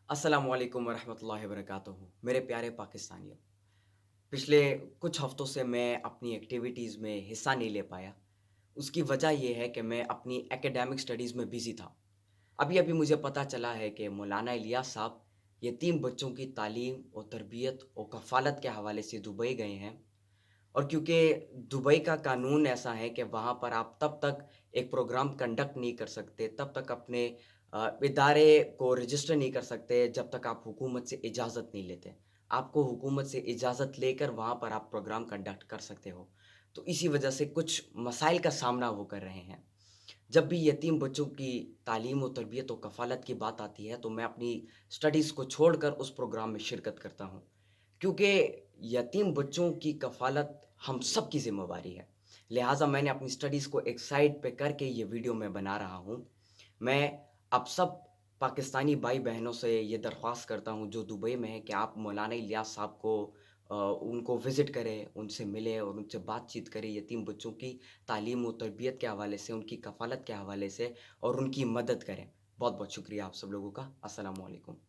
السلام علیکم ورحمۃ اللہ وبرکاتہ میرے پیارے پاکستانیوں، پچھلے کچھ ہفتوں سے میں اپنی ایکٹیویٹیز میں حصہ نہیں لے پایا۔ اس کی وجہ یہ ہے کہ میں اپنی ایکیڈیمک سٹڈیز میں بزی تھا۔ ابھی ابھی مجھے پتہ چلا ہے کہ مولانا الیاس صاحب یتیم بچوں کی تعلیم اور تربیت اور کفالت کے حوالے سے دبئی گئے ہیں، اور کیونکہ دبئی کا قانون ایسا ہے کہ وہاں پر آپ تب تک ایک پروگرام کنڈکٹ نہیں کر سکتے، تب تک اپنے ادارے کو رجسٹر نہیں کر سکتے جب تک آپ حکومت سے اجازت نہیں لیتے۔ آپ کو حکومت سے اجازت لے کر وہاں پر آپ پروگرام کنڈکٹ کر سکتے ہو۔ تو اسی وجہ سے کچھ مسائل کا سامنا وہ کر رہے ہیں۔ جب بھی یتیم بچوں کی تعلیم و تربیت و کفالت کی بات آتی ہے تو میں اپنی اسٹڈیز کو چھوڑ کر اس پروگرام میں شرکت کرتا ہوں، کیونکہ یتیم بچوں کی کفالت ہم سب کی ذمہ داری ہے۔ لہٰذا میں نے اپنی اسٹڈیز کو ایک سائڈ پہ کر کے یہ ویڈیو میں بنا رہا ہوں۔ میں اب سب پاکستانی بھائی بہنوں سے یہ درخواست کرتا ہوں جو دبئی میں ہیں کہ آپ مولانا الیاس صاحب کو ان کو وزٹ کریں، ان سے ملیں اور ان سے بات چیت کریں یتیم بچوں کی تعلیم و تربیت کے حوالے سے، ان کی کفالت کے حوالے سے، اور ان کی مدد کریں۔ بہت بہت شکریہ آپ سب لوگوں کا۔ السلام علیکم۔